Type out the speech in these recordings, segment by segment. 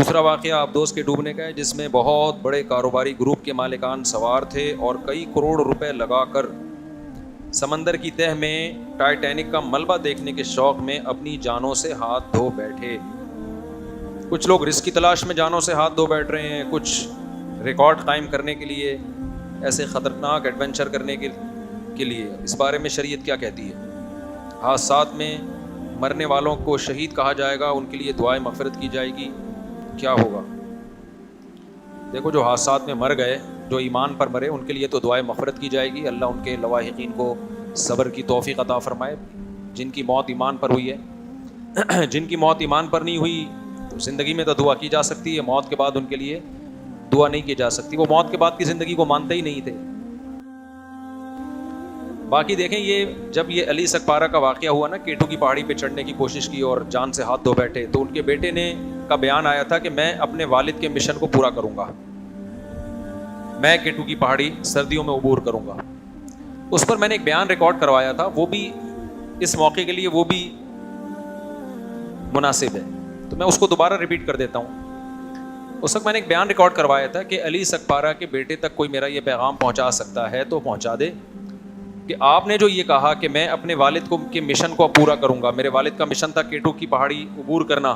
دوسرا واقعہ ابدوس کے ڈوبنے کا ہے، جس میں بہت بڑے کاروباری گروپ کے مالکان سوار تھے اور کئی کروڑ روپے لگا کر سمندر کی تہہ میں ٹائٹینک کا ملبہ دیکھنے کے شوق میں اپنی جانوں سے ہاتھ دھو بیٹھے۔ کچھ لوگ رزق کی تلاش میں جانوں سے ہاتھ دھو بیٹھ رہے ہیں، کچھ ریکارڈ قائم کرنے کے لیے، ایسے خطرناک ایڈونچر کرنے کے لیے۔ اس بارے میں شریعت کیا کہتی ہے؟ حادثات میں مرنے والوں کو شہید کہا جائے گا، ان کے لیے دعائے مغفرت کی جائے گی، کیا ہوگا؟ دیکھو، جو حادثات میں مر گئے، جو ایمان پر مرے، ان کے لیے تو دعائے مغفرت کی جائے گی، اللہ ان کے لواحقین کو صبر کی توفیق عطا فرمائے۔ جن کی موت ایمان پر ہوئی ہے، جن کی موت ایمان پر نہیں ہوئی، تو زندگی میں تو دعا کی جا سکتی ہے، موت کے بعد ان کے لیے دعا نہیں کی جا سکتی، وہ موت کے بعد کی زندگی کو مانتے ہی نہیں تھے۔ باقی دیکھیں، یہ جب یہ علی سکپارہ کا واقعہ ہوا نا، کیٹو کی پہاڑی پہ چڑھنے کی کوشش کی اور جان سے ہاتھ دھو بیٹھے، تو ان کے بیٹے نے کا بیان آیا تھا کہ میں اپنے والد کے مشن کو پورا کروں گا، میں کیٹو کی پہاڑی سردیوں میں عبور کروں گا۔ اس پر میں نے ایک بیان ریکارڈ کروایا تھا، وہ بھی اس موقع کے لیے وہ بھی مناسب ہے، تو میں اس کو دوبارہ ریپیٹ کر دیتا ہوں۔ اس وقت میں نے ایک بیان ریکارڈ کروایا تھا کہ علی سکپارہ کے بیٹے تک کوئی میرا یہ پیغام پہنچا سکتا ہے تو پہنچا دے کہ آپ نے جو یہ کہا کہ میں اپنے والد کو کے مشن کو پورا کروں گا، میرے والد کا مشن تھا کیٹو کی پہاڑی عبور کرنا،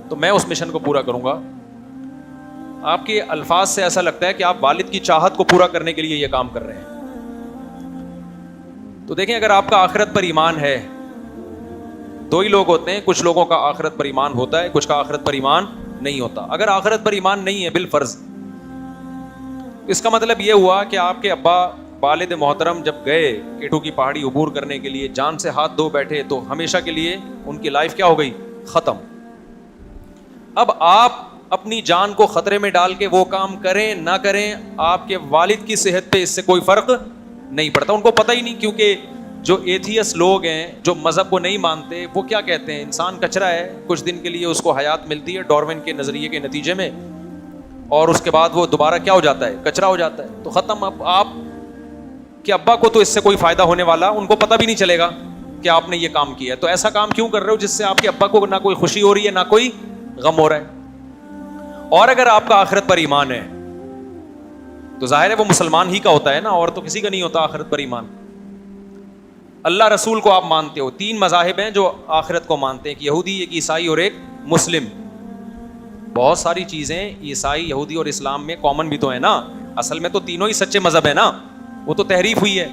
تو میں اس مشن کو پورا کروں گا۔ آپ کے الفاظ سے ایسا لگتا ہے کہ آپ والد کی چاہت کو پورا کرنے کے لیے یہ کام کر رہے ہیں۔ تو دیکھیں، اگر آپ کا آخرت پر ایمان ہے، دو ہی لوگ ہوتے ہیں، کچھ لوگوں کا آخرت پر ایمان ہوتا ہے، کچھ کا آخرت پر ایمان نہیں ہوتا۔ اگر آخرت پر ایمان نہیں ہے بالفرض، اس کا مطلب یہ ہوا کہ آپ کے ابا والد محترم جب گئے کیٹو کی پہاڑی عبور کرنے کے لیے، جان سے ہاتھ دھو بیٹھے، تو ہمیشہ کے لیے ان کی لائف کیا ہو گئی؟ ختم۔ اب آپ اپنی جان کو خطرے میں ڈال کے وہ کام کریں نہ کریں، آپ کے والد کی صحت پہ اس سے کوئی فرق نہیں پڑتا۔ ان کو پتہ ہی نہیں، کیونکہ جو ایتھیس لوگ ہیں، جو مذہب کو نہیں مانتے، وہ کیا کہتے ہیں؟ انسان کچرا ہے، کچھ دن کے لیے اس کو حیات ملتی ہے ڈارون کے نظریے کے نتیجے میں، اور اس کے بعد وہ دوبارہ کیا ہو جاتا ہے؟ کچرا ہو جاتا ہے۔ تو ختم۔ اب آپ کہ ابا کو تو اس سے کوئی فائدہ ہونے والا، ان کو پتہ بھی نہیں چلے گا کہ آپ نے یہ کام کیا ہے، تو ایسا کام کیوں کر رہے ہو جس سے آپ کے ابا کو نہ کوئی خوشی ہو رہی ہے نہ کوئی غم ہو رہا ہے؟ اور اگر آپ کا آخرت پر ایمان ہے تو ظاہر ہے وہ مسلمان ہی کا ہوتا ہے نا، اور تو کسی کا نہیں ہوتا آخرت پر ایمان۔ اللہ رسول کو آپ مانتے ہو، تین مذاہب ہیں جو آخرت کو مانتے ہیں، ایک یہودی، ایک عیسائی اور ایک مسلم۔ بہت ساری چیزیں عیسائی، یہودی اور اسلام میں کامن بھی تو ہے نا، اصل میں تو تینوں ہی سچے مذہب ہیں نا، وہ تو تحریف ہوئی ہے۔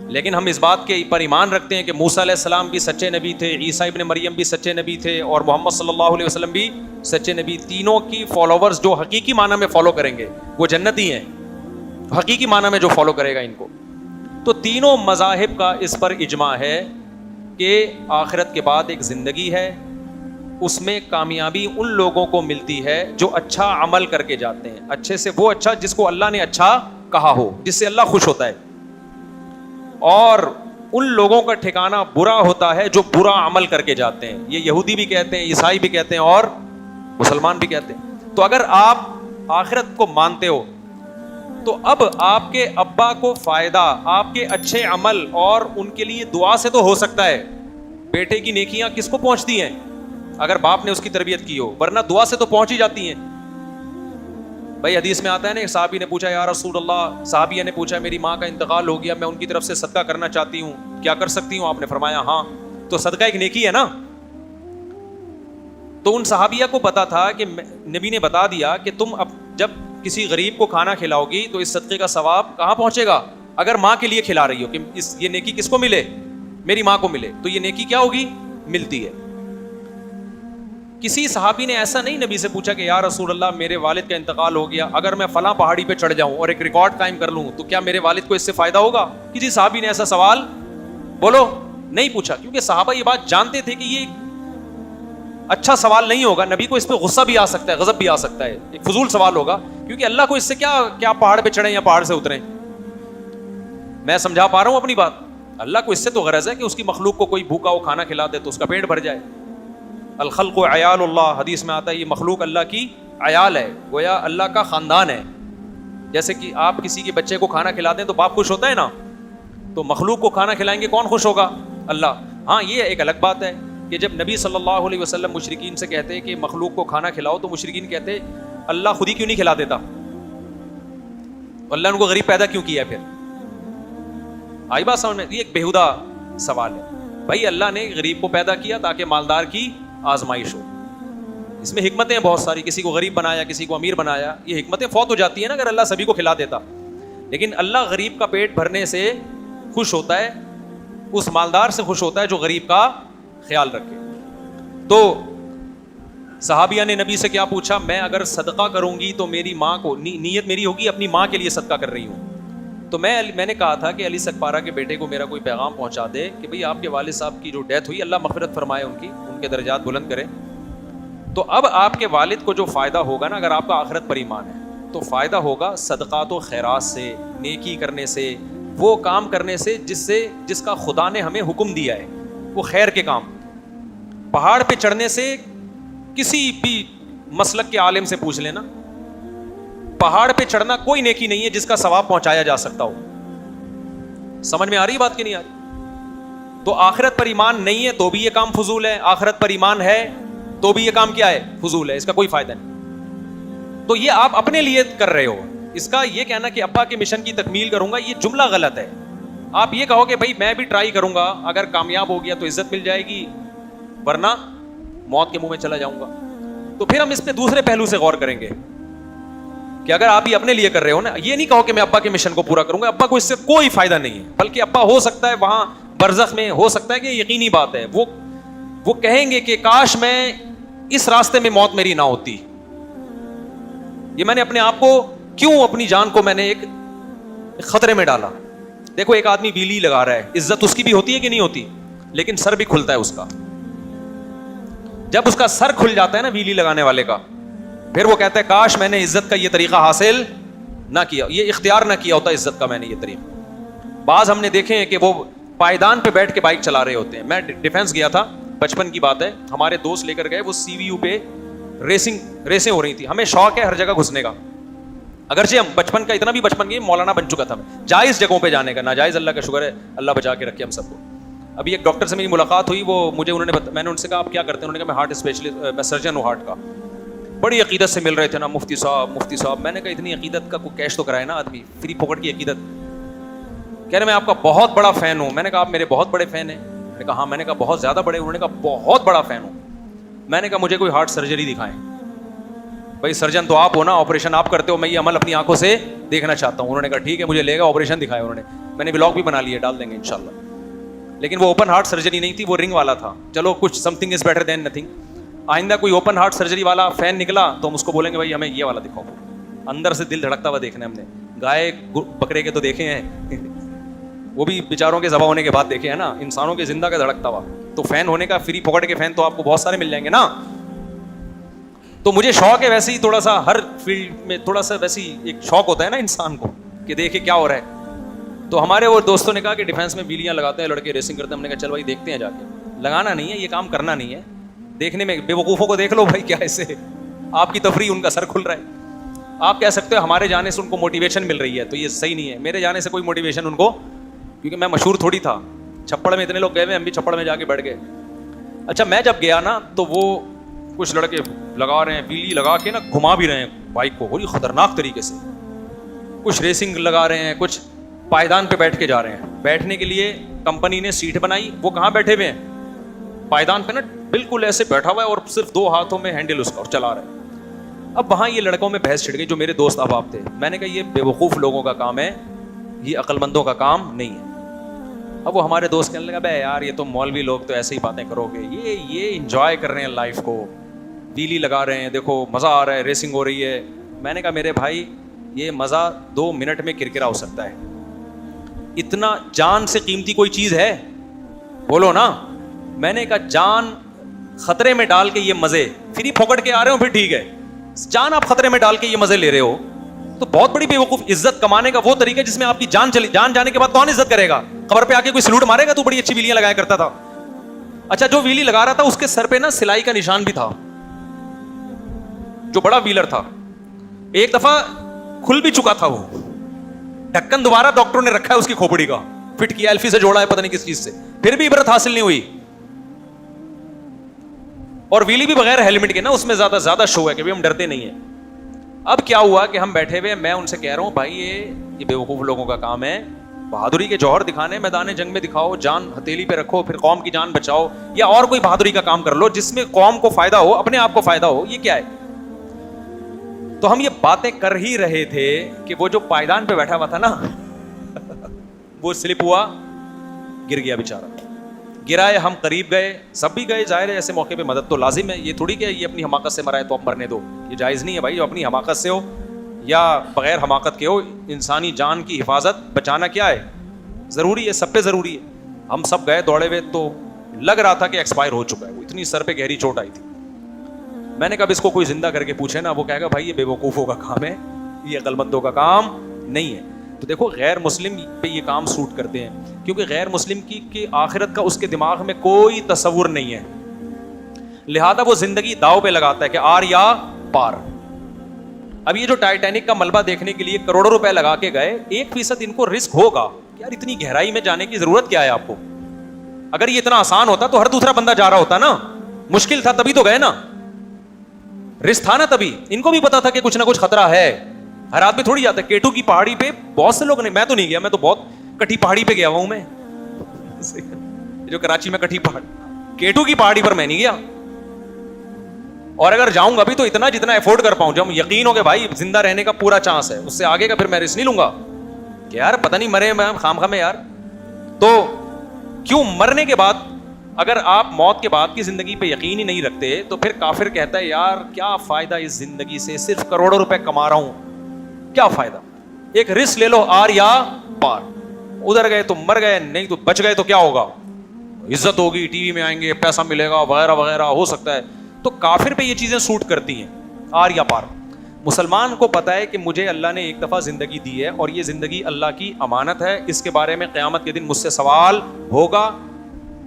لیکن ہم اس بات کے پر ایمان رکھتے ہیں کہ موسیٰ علیہ السلام بھی سچے نبی تھے، عیسیٰ ابن مریم بھی سچے نبی تھے، اور محمد صلی اللہ علیہ وسلم بھی سچے نبی۔ تینوں کی فالوورز جو حقیقی معنی میں فالو کریں گے وہ جنتی ہیں، حقیقی معنی میں جو فالو کرے گا ان کو۔ تو تینوں مذاہب کا اس پر اجماع ہے کہ آخرت کے بعد ایک زندگی ہے، اس میں کامیابی ان لوگوں کو ملتی ہے جو اچھا عمل کر کے جاتے ہیں، اچھے سے وہ اچھا جس کو اللہ نے اچھا کہا ہو، جس سے اللہ خوش ہوتا ہے، اور ان لوگوں کا ٹھکانہ برا ہوتا ہے جو برا عمل کر کے جاتے ہیں۔ یہ یہودی بھی کہتے ہیں، عیسائی بھی کہتے ہیں، اور مسلمان بھی کہتے ہیں۔ تو اگر آپ آخرت کو مانتے ہو تو اب آپ کے ابا کو فائدہ آپ کے اچھے عمل اور ان کے لیے دعا سے تو ہو سکتا ہے۔ بیٹے کی نیکیاں کس کو پہنچتی ہیں؟ اگر باپ نے اس کی تربیت کی ہو، ورنہ دعا سے تو پہنچ ہی جاتی ہیں۔ بھائی حدیث میں آتا ہے نا، ایک صحابی نے پوچھا، یا رسول اللہ، صحابیہ نے پوچھا، میری ماں کا انتقال ہو گیا، میں ان کی طرف سے صدقہ کرنا چاہتی ہوں، کیا کر سکتی ہوں؟ آپ نے فرمایا ہاں۔ تو صدقہ ایک نیکی ہے نا۔ تو ان صحابیہ کو پتا تھا کہ نبی نے بتا دیا کہ تم اب جب کسی غریب کو کھانا کھلاؤ گی تو اس صدقے کا ثواب کہاں پہنچے گا؟ اگر ماں کے لیے کھلا رہی ہو کہ یہ نیکی کس کو ملے؟ میری ماں کو ملے، تو یہ نیکی کیا ہوگی؟ ملتی ہے۔ کسی صحابی نے ایسا نہیں نبی سے پوچھا کہ یا رسول اللہ، میرے والد کا انتقال ہو گیا، اگر میں فلاں پہاڑی پہ چڑھ جاؤں اور ایک ریکارڈ قائم کر لوں تو کیا میرے والد کو اس سے فائدہ ہوگا؟ کسی صحابی نے ایسا سوال بولو نہیں پوچھا، کیونکہ صحابہ یہ بات جانتے تھے کہ یہ اچھا سوال نہیں ہوگا، نبی کو اس پہ غصہ بھی آ سکتا ہے، غضب بھی آ سکتا ہے، ایک فضول سوال ہوگا، کیونکہ اللہ کو اس سے کیا پہاڑ پہ چڑھیں یا پہاڑ سے اتریں۔ میں سمجھا پا رہا ہوں اپنی بات؟ اللہ کو اس سے تو غرض ہے کہ اس کی مخلوق کو کوئی بھوکا ہو کھانا کھلا دے تو اس کا پیٹ بھر جائے۔ الخلق عیال اللہ، حدیث میں آتا ہے یہ مخلوق اللہ کی عیال ہے، گویا اللہ کا خاندان ہے۔ جیسے کہ آپ کسی کے بچے کو کھانا کھلا دیں تو باپ خوش ہوتا ہے نا، تو مخلوق کو کھانا کھلائیں گے کون خوش ہوگا؟ اللہ۔ ہاں یہ ایک الگ بات ہے کہ جب نبی صلی اللہ علیہ وسلم مشرکین سے کہتے کہ مخلوق کو کھانا کھلاؤ تو مشرکین کہتے اللہ خود ہی کیوں نہیں کھلا دیتا, اللہ نے ان کو غریب پیدا کیوں کیا ہے پھر؟ آئی بات سمجھ میں؟ یہ ایک بیہودہ سوال ہے. بھائی اللہ نے غریب کو پیدا کیا تاکہ مالدار کی آزمائش ہو, اس میں حکمتیں بہت ساری, کسی کو غریب بنایا کسی کو امیر بنایا, یہ حکمتیں فوت ہو جاتی ہیں نا اگر اللہ سبھی کو کھلا دیتا. لیکن اللہ غریب کا پیٹ بھرنے سے خوش ہوتا ہے, اس مالدار سے خوش ہوتا ہے جو غریب کا خیال رکھے. تو صحابیہ نے نبی سے کیا پوچھا, میں اگر صدقہ کروں گی تو میری ماں کو, نیت میری ہوگی اپنی ماں کے لیے صدقہ کر رہی ہوں, تو میں نے کہا تھا کہ علی سکپارہ کے بیٹے کو میرا کوئی پیغام پہنچا دے کہ بھئی آپ کے والد صاحب کی جو ڈیتھ ہوئی اللہ مغفرت فرمائے, ان کے درجات بلند کرے. تو اب آپ کے والد کو جو فائدہ ہوگا نا, اگر آپ کا آخرت پر ایمان ہے تو فائدہ ہوگا صدقات و خیرات سے, نیکی کرنے سے, وہ کام کرنے سے جس کا خدا نے ہمیں حکم دیا ہے, وہ خیر کے کام. پہاڑ پہ چڑھنے سے کسی بھی مسلک کے عالم سے پوچھ لینا, پہاڑ پہ چڑھنا کوئی نیکی نہیں ہے جس کا ثواب پہنچایا جا سکتا ہو. سمجھ میں آ رہی بات کہ نہیں آ رہی؟ تو آخرت پر ایمان نہیں ہے تو بھی یہ کام فضول ہے, آخرت پر ایمان ہے تو بھی یہ کام کیا ہے, فضول ہے, اس کا کوئی فائدہ نہیں. تو یہ آپ اپنے لیے کر رہے ہو. اس کا یہ کہنا کہ ابا کے مشن کی تکمیل کروں گا, یہ جملہ غلط ہے. آپ یہ کہو کہ بھائی میں بھی ٹرائی کروں گا, اگر کامیاب ہو گیا تو عزت مل جائے گی, ورنہ موت کے منہ میں چلا جاؤں گا. تو پھر ہم اس پہ دوسرے پہلو سے غور کریں گے کہ اگر آپ یہ اپنے لیے کر رہے ہو نا, یہ نہیں کہو کہ میں ابا کے مشن کو پورا کروں گا, ابا کو اس سے کوئی فائدہ نہیں ہے, بلکہ ابا ہو سکتا ہے وہاں برزخ میں, ہو سکتا ہے کہ یقینی بات ہے وہ کہیں گے کہ کاش میں اس راستے میں موت میری نہ ہوتی, یہ میں نے اپنے آپ کو کیوں, اپنی جان کو میں نے ایک خطرے میں ڈالا. دیکھو ایک آدمی بیلی لگا رہا ہے, عزت اس کی بھی ہوتی ہے کہ نہیں ہوتی, لیکن سر بھی کھلتا ہے اس کا. جب اس کا سر کھل جاتا ہے نا بیلی لگانے والے کا, پھر وہ کہتا ہے کاش میں نے عزت کا یہ طریقہ حاصل نہ کیا, یہ اختیار نہ کیا ہوتا عزت کا میں نے یہ طریقہ. بعض ہم نے دیکھے ہیں کہ وہ پائیدان پہ بیٹھ کے بائک چلا رہے ہوتے ہیں. میں ڈیفینس گیا تھا, بچپن کی بات ہے, ہمارے دوست لے کر گئے, وہ سی وی یو پہ ریسیں ہو رہی تھی. ہمیں شوق ہے ہر جگہ گھسنے کا, اگرچہ ہم بچپن کا اتنا بھی بچپن کی مولانا بن چکا تھا, میں جائز جگہوں پہ جانے کا, ناجائز اللہ کا شکر ہے اللہ بچا کے رکھے ہم سب کو. ابھی ایک ڈاکٹر سے میری ملاقات ہوئی, وہ مجھے میں نے ان سے کہا آپ کیا کرتے ہیں, انہوں نے کہا میں ہارٹ اسپیشلسٹ, میں سرجن ہوں ہارٹ کا. بڑی عقیدت سے مل رہے تھے نا, مفتی صاحب. میں نے کہا اتنی عقیدت کا کوئی کیش تو کرائے نا آدمی, فری پکڑ کی عقیدت. کہہ رہے میں آپ کا بہت بڑا فین ہوں. میں نے کہا آپ میرے بہت بڑے فین ہیں؟ میں نے کہا ہاں. میں نے کہا بہت زیادہ بڑے؟ انہوں نے کہا بہت بڑا فین ہوں. میں نے کہا مجھے کوئی ہارٹ سرجری دکھائیں. بھائی سرجن تو آپ ہو نا, آپریشن آپ کرتے ہو, میں یہ عمل اپنی آنکھوں سے دیکھنا چاہتا ہوں. انہوں نے کہا ٹھیک ہے, مجھے لے گا, آپریشن دکھایا انہوں نے. میں نے بلاگ بھی بنا لیا, ڈال دیں گے انشاءاللہ. لیکن وہ اوپن ہارٹ سرجری نہیں تھی, وہ رنگ والا تھا. چلو کچھ some thing is better than nothing. آئندہ کوئی اوپن ہارٹ سرجری والا فین نکلا تو ہم اس کو بولیں گے بھائی ہمیں یہ والا دکھاؤ, اندر سے دل دھڑکتا ہوا دیکھنا ہے ہم نے. گائے بکرے کے تو دیکھے ہیں, وہ بھی بیچاروں کے ذبح ہونے کے بعد دیکھے ہیں نا, انسانوں کے زندہ کا دھڑکتا ہوا. تو فین ہونے کا فری پکڑ کے فین تو آپ کو بہت سارے مل جائیں گے نا. تو مجھے شوق ہے ویسے ہی تھوڑا سا, ہر فیلڈ میں تھوڑا سا ویسے ہی ایک شوق ہوتا ہے نا انسان کو کہ دیکھے کیا ہو رہا ہے. تو ہمارے وہ دوستوں نے کہا کہ ڈیفینس میں بیلیاں لگاتے ہیں لڑکے, ریسنگ کرتے ہیں. ہم نے کہا چل بھائی دیکھتے ہیں جا کے. لگانا نہیں ہے, یہ کام کرنا نہیں ہے, دیکھنے میں بے وقوفوں کو دیکھ لو بھائی, کیا ایسے آپ کی تفریح, ان کا سر کھل رہا ہے. آپ کہہ سکتے ہو ہمارے جانے سے ان کو موٹیویشن مل رہی ہے, تو یہ صحیح نہیں ہے. میرے جانے سے کوئی موٹیویشن ان کو, کیونکہ میں مشہور تھوڑی تھا. چھپڑ میں اتنے لوگ گئے ہوئے, ہم بھی چھپڑ میں جا کے بیٹھ گئے. اچھا میں جب گیا نا تو وہ کچھ لڑکے لگا رہے ہیں, بیلی لگا کے نا گھما بھی رہے ہیں بائک کو بڑی خطرناک طریقے سے. کچھ ریسنگ لگا رہے ہیں, کچھ پائیدان پہ بیٹھ کے جا رہے ہیں. بیٹھنے کے لیے کمپنی نے سیٹ بنائی, وہ کہاں بیٹھے ہوئے ہیں, پائیدان پہ نا بالکل ایسے بیٹھا ہوا ہے, اور صرف 2 ہاتھوں میں ہینڈل اس کا, اور چلا رہا ہے. اب وہاں یہ لڑکوں میں بحث چھڑ گئی, جو میرے دوست احباب تھے. میں نے کہا یہ بے وقوف لوگوں کا کام ہے, یہ عقل مندوں کا کام نہیں ہے. اب وہ ہمارے دوست کہنے لگا بے یار یہ تو مولوی لوگ تو ایسے ہی باتیں کرو گے, یہ انجوائے کر رہے ہیں لائف کو, بیلی لگا رہے ہیں, دیکھو مزہ آ رہا ہے, ریسنگ ہو رہی ہے. میں نے کہا میرے بھائی یہ مزہ 2 منٹ میں کرکرا ہو سکتا ہے, اتنا جان سے قیمتی کوئی چیز ہے؟ بولو نا. میں نے کہا جان خطرے میں ڈال کے یہ مزے فری پھوکٹ کے آ رہے ہو پھر ٹھیک ہے, جان آپ خطرے میں ڈال کے یہ مزے لے رہے ہو تو بہت بڑی بے وقوف. عزت کمانے کا وہ طریقہ جس میں آپ کی جان چلی, جان جانے کے بعد کون عزت کرے گا؟ قبر پہ آ کے کوئی سلوٹ مارے گا تو بڑی اچھی ویلیاں لگایا کرتا تھا. اچھا جو ویلی لگا رہا تھا اس کے سر پہ نا سلائی کا نشان بھی تھا, جو بڑا ویلر تھا. ایک دفعہ کھل بھی چکا تھا وہ ڈھکن, دوبارہ ڈاکٹروں نے رکھا ہے اس کی کھوپڑی کا, فٹ کیا, ایلفی سے جوڑا ہے پتہ نہیں کس چیز سے, پھر بھی عبرت حاصل نہیں ہوئی. اور ویلی بھی بغیر ہیلمٹ کے نا, اس میں زیادہ شو ہے کہ ہم ڈرتے نہیں ہیں. اب کیا ہوا کہ ہم بیٹھے ہوئے, میں ان سے کہہ رہا ہوں بھائی یہ بیوقوف لوگوں کا کام ہے, بہادری کے جوہر دکھانے میدان جنگ میں دکھاؤ, جان ہتھیلی پہ رکھو, پھر قوم کی جان بچاؤ, یا اور کوئی بہادری کا کام کر لو جس میں قوم کو فائدہ ہو, اپنے آپ کو فائدہ ہو, یہ کیا ہے؟ تو ہم یہ باتیں کر ہی رہے تھے کہ وہ جو پائیدان پہ بیٹھا ہوا تھا نا وہ سلپ ہوا, گر گیا بیچارہ. گرائے, ہم قریب گئے, سب بھی گئے, ظاہر ہے ایسے موقع پہ مدد تو لازم ہے, یہ تھوڑی کہ یہ اپنی حماقت سے مرا ہے تو اب مرنے دو, یہ جائز نہیں ہے بھائی. اپنی حماقت سے ہو یا بغیر حماقت کے ہو, انسانی جان کی حفاظت بچانا کیا ہے, ضروری ہے, سب پہ ضروری ہے. ہم سب گئے دوڑے ہوئے, تو لگ رہا تھا کہ ایکسپائر ہو چکا ہے, وہ اتنی سر پہ گہری چوٹ آئی تھی. میں نے کہا اس کو کوئی زندہ کر کے پوچھے نا, وہ کہے گا بھائی یہ بے وقوفوں کا کام ہے, یہ عقل مندوں کا کام نہیں ہے. تو دیکھو غیر مسلم پہ یہ کام سوٹ کرتے ہیں, کیونکہ غیر مسلم کی آخرت کا اس کے دماغ میں کوئی تصور نہیں ہے, لہذا وہ زندگی داؤ پہ لگاتا ہے کہ آر یا پار. اب یہ جو ٹائٹینک کا ملبہ دیکھنے کے لیے کروڑوں روپے لگا کے گئے, 1% ان کو رسک ہوگا یار, اتنی گہرائی میں جانے کی ضرورت کیا ہے آپ کو؟ اگر یہ اتنا آسان ہوتا تو ہر دوسرا بندہ جا رہا ہوتا نا, مشکل تھا تبھی تو گئے نا, رسک تھا نا تبھی. ان کو بھی پتا تھا کہ کچھ نہ کچھ خطرہ ہے, ہر آدمی تھوڑی جاتا ہے. کیٹو کی پہاڑی پہ بہت سے لوگ نہیں, میں تو نہیں گیا, میں تو بہت کٹھی پہاڑی پہ گیا ہوا ہوں میں, جو کراچی میں کٹھی پہاڑی, کیٹو کی پہاڑی پر میں نہیں گیا. اور اگر جاؤں گا بھی تو اتنا جتنا افورڈ کر پاؤں, جب یقین ہو کہ بھائی زندہ رہنے کا پورا چانس ہے, اس سے آگے کا پھر میں رسک نہیں لوں گا کہ یار پتہ نہیں مرے میں خام خام میں یار. تو کیوں مرنے کے بعد, اگر آپ موت کے بعد کی زندگی پہ یقین ہی نہیں رکھتے تو پھر کافر کہتا ہے یار کیا فائدہ اس زندگی سے, صرف کروڑوں روپے کما رہا ہوں, کیا فائدہ. ایک رسک لے لو, آر یا پار. ادھر گئے تو مر گئے, نہیں تو بچ گئے تو کیا ہوگا, عزت ہوگی, ٹی وی میں آئیں گے, پیسہ ملے گا وغیرہ وغیرہ, ہو سکتا ہے. تو کافر پہ یہ چیزیں سوٹ کرتی ہیں, آر یا پار. مسلمان کو پتا ہے کہ مجھے اللہ نے ایک دفعہ زندگی دی ہے اور یہ زندگی اللہ کی امانت ہے, اس کے بارے میں قیامت کے دن مجھ سے سوال ہوگا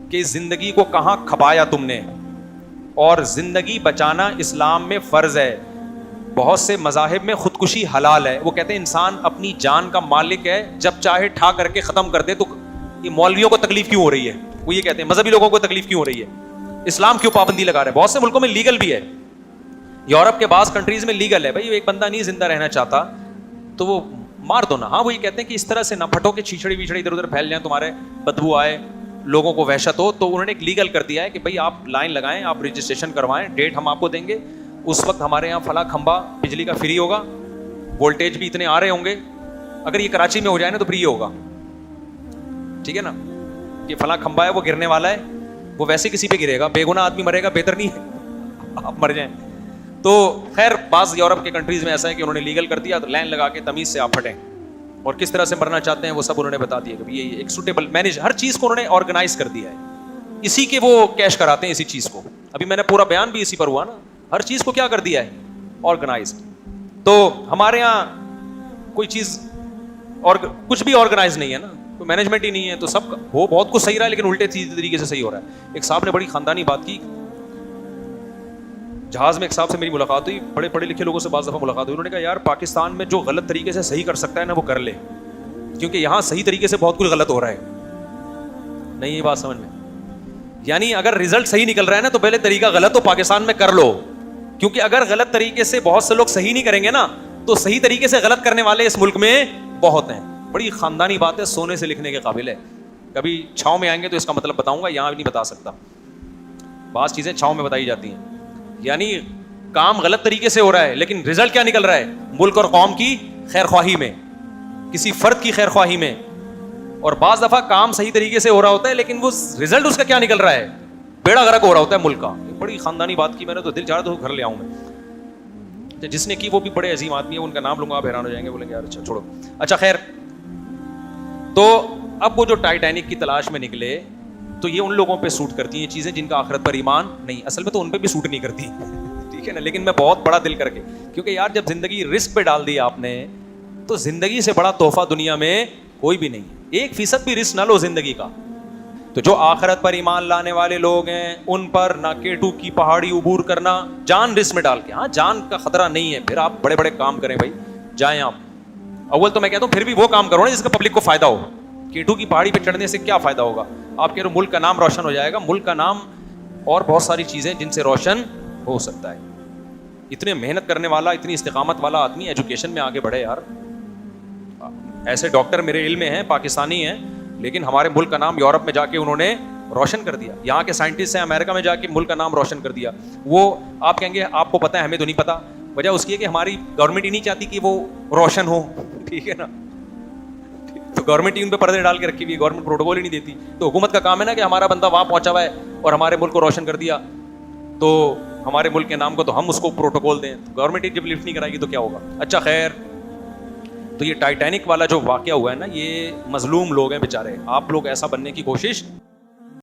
کہ اس زندگی کو کہاں کھپایا تم نے. اور زندگی بچانا اسلام میں فرض ہے. بہت سے مذاہب میں خودکشی حلال ہے, وہ کہتے ہیں انسان اپنی جان کا مالک ہے, جب چاہے ٹھا کر کے ختم کر دے. تو یہ مولویوں کو تکلیف کیوں ہو رہی ہے, وہ یہ کہتے ہیں مذہبی لوگوں کو تکلیف کیوں ہو رہی ہے, اسلام کیوں پابندی لگا رہا ہے. بہت سے ملکوں میں لیگل بھی ہے, یورپ کے بعض کنٹریز میں لیگل ہے. بھائی ایک بندہ نہیں زندہ رہنا چاہتا تو وہ مار دو نا. ہاں وہ یہ کہتے ہیں کہ اس طرح سے نہ پھٹو کہ چھیچڑی ویچڑی ادھر ادھر پھیل جائیں, تمہارے بدبو آئے, لوگوں کو وحشت ہو. تو انہوں نے ایک لیگل کر دیا ہے کہ بھائی آپ لائن لگائیں, آپ رجسٹریشن کروائیں, ڈیٹ ہم آپ کو دیں گے, اس وقت ہمارے یہاں فلاں کھمبا بجلی کا فری ہوگا, وولٹیج بھی اتنے آ رہے ہوں گے. اگر یہ کراچی میں ہو جائے نا تو فری ہوگا, ٹھیک ہے نا, کہ فلاں کھمبا ہے وہ گرنے والا ہے, وہ ویسے کسی پہ گرے گا, بے گناہ آدمی مرے گا, بہتر نہیں ہے آپ مر جائیں. تو خیر بعض یورپ کے کنٹریز میں ایسا ہے کہ انہوں نے لیگل کر دیا, تو لائن لگا کے تمیز سے آپ پھٹیں, اور کس طرح سے مرنا چاہتے ہیں وہ سب انہوں نے بتا دیا کہ یہ ایک سوٹیبل مینیج, ہر چیز کو انہوں نے آرگنائز کر دیا ہے. اسی کے وہ کیش کراتے ہیں اسی چیز کو. ابھی میں نے پورا بیان بھی اسی پر ہوا نا, ہر چیز کو کیا کر دیا ہے, آرگنائزڈ. تو ہمارے یہاں کوئی چیز اور کچھ بھی آرگنائز نہیں ہے نا, کوئی مینجمنٹ ہی نہیں ہے, تو سب ہو بہت کچھ صحیح رہا ہے لیکن الٹے طریقے سے صحیح ہو رہا ہے. ایک صاحب نے بڑی خاندانی بات کی, جہاز میں ایک صاحب سے میری ملاقات ہوئی, بڑے پڑھے لکھے لوگوں سے بعض دفعہ ملاقات ہوئی. انہوں نے کہا یار پاکستان میں جو غلط طریقے سے صحیح کر سکتا ہے نا وہ کر لے, کیونکہ یہاں صحیح طریقے سے بہت کچھ غلط ہو رہا ہے. نہیں یہ بات سمجھ میں, یعنی اگر رزلٹ صحیح نکل رہا ہے نا تو پہلے طریقہ غلط تو پاکستان میں کر لو, کیونکہ اگر غلط طریقے سے بہت سے لوگ صحیح نہیں کریں گے نا تو صحیح طریقے سے غلط کرنے والے اس ملک میں بہت ہیں. بڑی خاندانی بات ہے, سونے سے لکھنے کے قابل ہے. کبھی چھاؤں میں آئیں گے تو اس کا مطلب بتاؤں گا, یہاں بھی نہیں بتا سکتا. بعض چیزیں چھاؤں میں بتائی جاتی ہیں, یعنی کام غلط طریقے سے ہو رہا ہے لیکن رزلٹ کیا نکل رہا ہے, ملک اور قوم کی خیر خواہی میں, کسی فرد کی خیر خواہی میں. اور بعض دفعہ کام صحیح طریقے سے ہو رہا ہوتا ہے لیکن وہ رزلٹ اس کا کیا نکل رہا ہے, بیڑا غرق ہو رہا ہوتا ہے ملک کا. بڑی خاندانی بات کی میں نے, تو دل چاہ رہا تو گھر لے آؤں میں. جس نے کی وہ بھی بڑے عظیم آدمی ہے, ان کا نام لوں گا آپ حیران ہو جائیں گے, بولیں گے یار اچھا چھوڑو. اچھا خیر, تو اب وہ جو ٹائٹینک کی تلاش میں نکلے تو یہ ان لوگوں پہ سوٹ کرتی ہیں چیزیں جن کا آخرت پر ایمان نہیں. اصل میں تو ان پہ بھی سوٹ نہیں کرتی, ٹھیک ہے نا, لیکن میں بہت بڑا دل کر کے, کیونکہ یار جب زندگی رسک پہ ڈال دی آپ نے تو زندگی سے بڑا تحفہ دنیا میں کوئی بھی نہیں ہے. 1% بھی رسک نہ لو زندگی کا. تو جو آخرت پر ایمان لانے والے لوگ ہیں ان پر نہ کیٹو کی پہاڑی عبور کرنا جان رسک میں ڈال کے. ہاں جان کا خطرہ نہیں ہے, پھر آپ بڑے بڑے کام کریں بھائی, جائیں آپ. اول تو میں کہتا ہوں پھر بھی وہ کام کرو نا جس کا پبلک کو فائدہ ہو. کیٹو کی پہاڑی پہ چڑھنے سے کیا فائدہ ہوگا, آپ کہہ رہے ہو ملک کا نام روشن ہو جائے گا. ملک کا نام اور بہت ساری چیزیں جن سے روشن ہو سکتا ہے. اتنے محنت کرنے والا, اتنی استقامت والا آدمی ایجوکیشن میں آگے بڑھے یار. ایسے ڈاکٹر میرے علم میں ہیں, پاکستانی ہیں, لیکن ہمارے ملک کا نام یورپ میں جا کے انہوں نے روشن کر دیا. یہاں کے سائنٹسٹ ہیں, امریکہ میں جا کے ملک کا نام روشن کر دیا. وہ آپ کہیں گے آپ کو پتہ ہے, ہمیں تو نہیں پتا. وجہ اس کی ہے کہ ہماری گورنمنٹ ہی نہیں چاہتی کہ وہ روشن ہو, ٹھیک ہے نا. تو گورنمنٹ ہی ان پہ پردے ڈال کے رکھی ہوئی ہے, گورنمنٹ پروٹوکول ہی نہیں دیتی. تو حکومت کا کام ہے نا کہ ہمارا بندہ وہاں پہنچا ہوا ہے اور ہمارے ملک کو روشن کر دیا, تو ہمارے ملک کے نام کو تو ہم اس کو پروٹوکول دیں. گورنمنٹ ہی جب لفٹ نہیں کرائے گی تو کیا ہوگا. اچھا خیر, تو یہ ٹائٹینک والا جو واقعہ ہوا ہے نا, یہ مظلوم لوگ ہیں بیچارے. آپ لوگ ایسا بننے کی کوشش